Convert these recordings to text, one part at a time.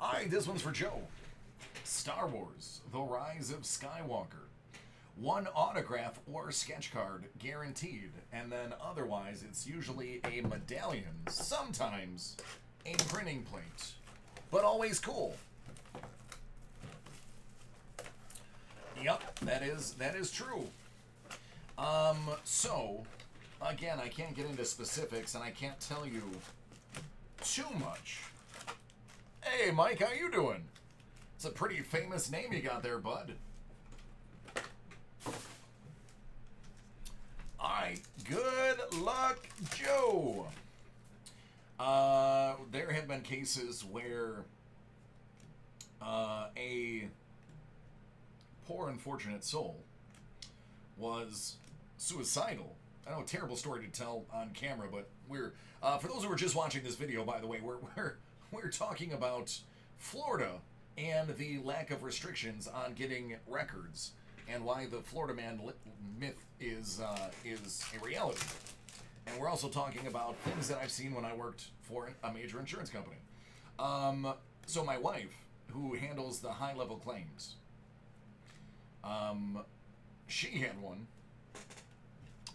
Alright, this one's for Joe. Star Wars, The Rise of Skywalker. One autograph or sketch card guaranteed, and then otherwise it's usually a medallion, sometimes a printing plate, but always cool. Yep, that is true. So, again, I can't get into specifics, and I can't tell you too much. Hey, Mike, how you doing? It's a pretty famous name you got there, bud. Alright, good luck, Joe. There have been cases where a poor, unfortunate soul was suicidal. I know, a terrible story to tell on camera, but we're for those who are just watching this video, by the way, we're talking about Florida and the lack of restrictions on getting records, and why the Florida Man myth is a reality. And we're also talking about things that I've seen when I worked for a major insurance company. So my wife, who handles the high-level claims, she had one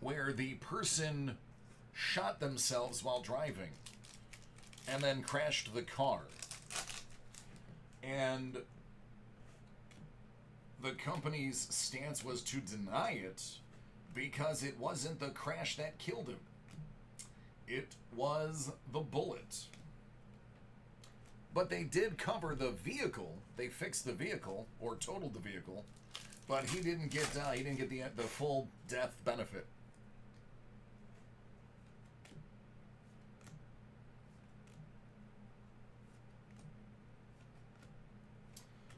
where the person shot themselves while driving and then crashed the car. And the company's stance was to deny it because it wasn't the crash that killed him. It was the bullet. But they did cover the vehicle. They fixed the vehicle, or totaled the vehicle, but he didn't get the full death benefit.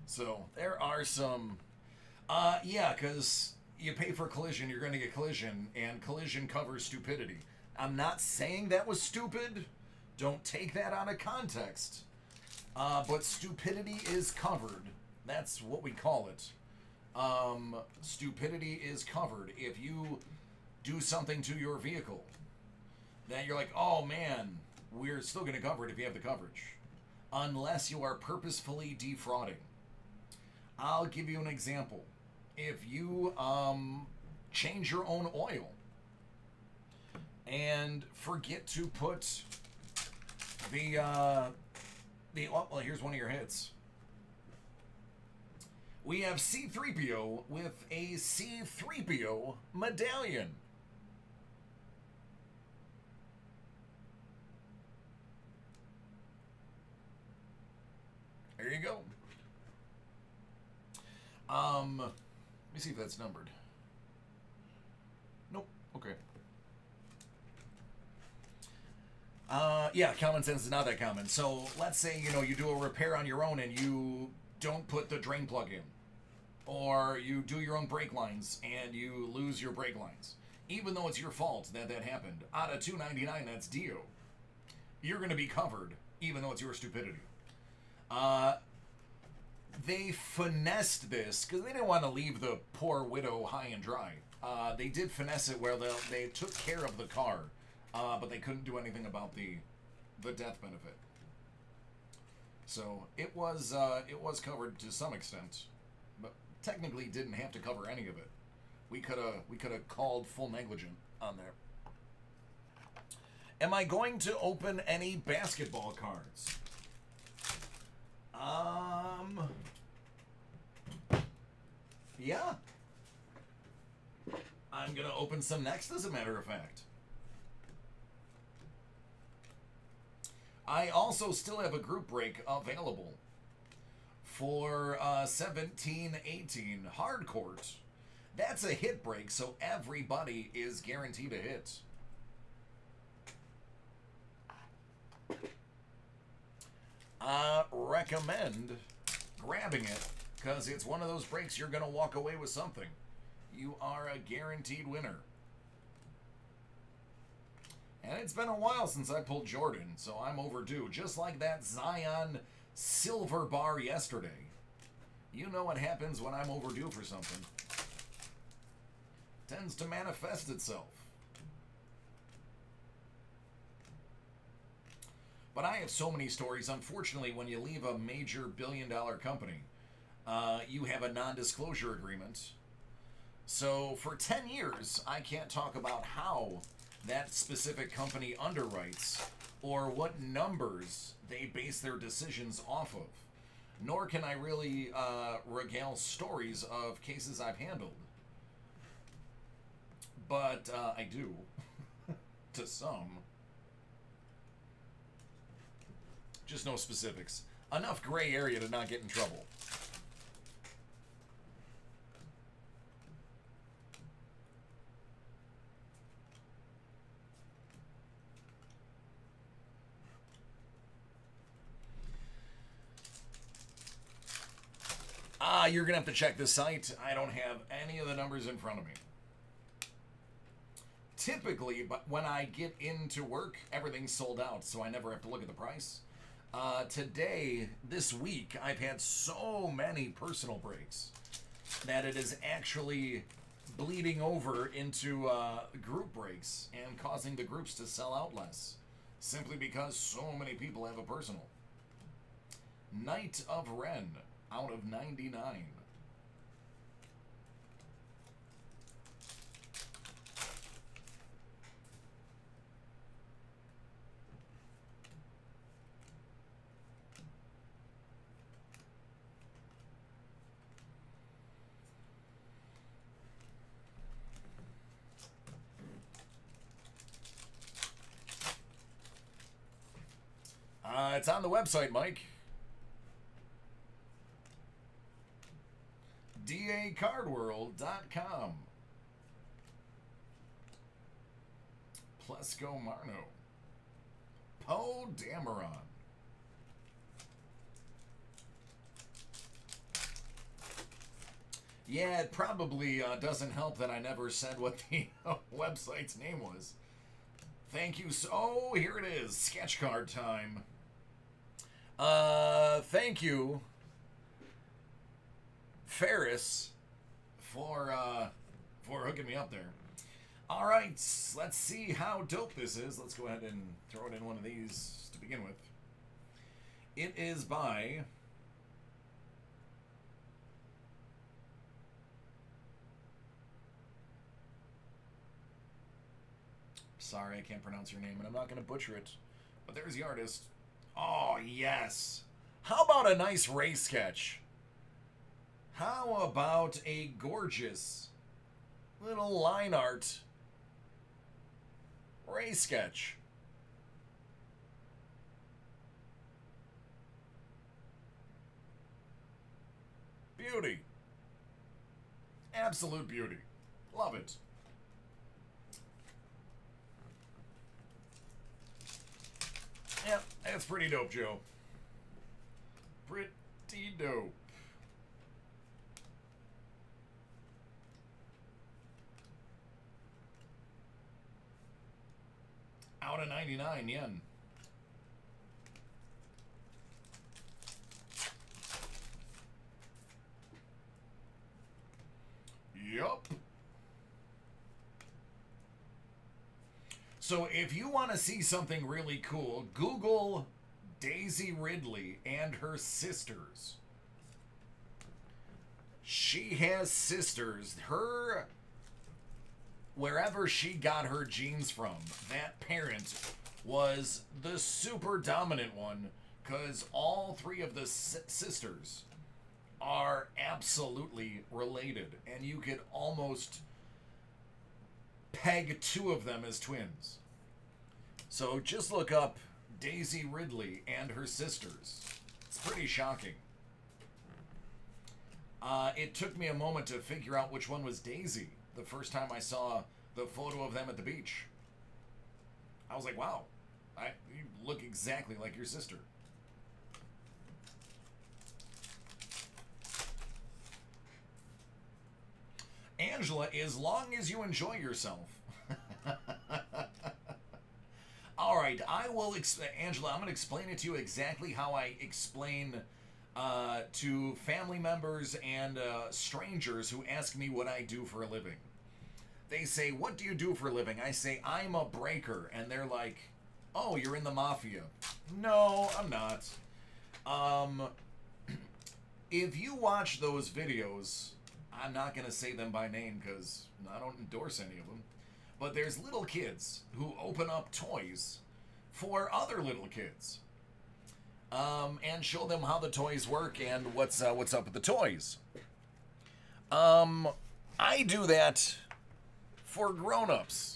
So there are some, yeah, because you pay for collision, you're going to get collision, and collision covers stupidity. I'm not saying that was stupid. Don't take that out of context. But stupidity is covered. That's what we call it. Stupidity is covered. If you do something to your vehicle, then you're like, oh man, we're still going to cover it if you have the coverage. Unless you are purposefully defrauding. I'll give you an example. If you change your own oil and forget to put well, here's one of your hits. We have C-3PO with a C-3PO medallion. There you go. Let me see if that's numbered. Nope. Okay. Yeah, common sense is not that common. So let's say, you do a repair on your own and you don't put the drain plug in. Or you do your own brake lines and you lose your brake lines. Even though it's your fault that happened. Out of $2.99, that's Dio. You're going to be covered, even though it's your stupidity. They finessed this because they didn't want to leave the poor widow high and dry. They did finesse it where they took care of the car, but they couldn't do anything about the death benefit. So it was covered to some extent, but technically didn't have to cover any of it. We could have called full negligent on there. Am I going to open any basketball cards? Yeah. I'm gonna open some next, as a matter of fact. I also still have a group break available for 17-18 Hardcourt. That's a hit break, so everybody is guaranteed a hit. Recommend grabbing it, because it's one of those breaks you're going to walk away with something. You are a guaranteed winner. And it's been a while since I pulled Jordan, so I'm overdue. Just like that Zion silver bar yesterday. You know what happens when I'm overdue for something. Tends to manifest itself. But I have so many stories. Unfortunately, when you leave a major billion-dollar company, you have a non-disclosure agreement. So for 10 years, I can't talk about how that specific company underwrites or what numbers they base their decisions off of. Nor can I really regale stories of cases I've handled. But I do, to some. Just no specifics. Enough gray area to not get in trouble. You're going to have to check the site. I don't have any of the numbers in front of me. Typically, but when I get into work, everything's sold out, so I never have to look at the price. Today, this week, I've had so many personal breaks that it is actually bleeding over into group breaks and causing the groups to sell out less, simply because so many people have a personal. Knight of Ren out of 99. It's on the website, Mike. dacardworld.com. Plesco Marno. Poe Dameron. Yeah, it probably doesn't help that I never said what the website's name was. Thank you. Oh, here it is. Sketch card time. Thank you, Ferris, for hooking me up there. All right, let's see how dope this is. Let's go ahead and throw it in one of these to begin with. It is by sorry, I can't pronounce your name, and I'm not going to butcher it, but there's the artist. Oh, yes. How about a nice Ray sketch? How about a gorgeous little line art Ray sketch? Beauty. Absolute beauty. Love it. Yep, that's pretty dope, Joe. Pretty dope. Out of 99 yen. Yup. So if you want to see something really cool, Google Daisy Ridley and her sisters. She has sisters. Wherever she got her genes from, that parent was the super dominant one, because all three of the sisters are absolutely related, and you could almost peg two of them as twins. So just look up Daisy Ridley and her sisters. It's pretty shocking. It took me a moment to figure out which one was Daisy the first time I saw the photo of them at the beach. I was like, wow, you look exactly like your sister. Angela, as long as you enjoy yourself. All right, I will, Angela, I'm going to explain it to you exactly how I explain to family members and strangers who ask me what I do for a living. They say, what do you do for a living? I say, I'm a breaker. And they're like, Oh, you're in the mafia. No, I'm not. If you watch those videos, I'm not going to say them by name because I don't endorse any of them, but there's little kids who open up toys for other little kids and show them how the toys work and what's up with the toys. I do that for grown-ups.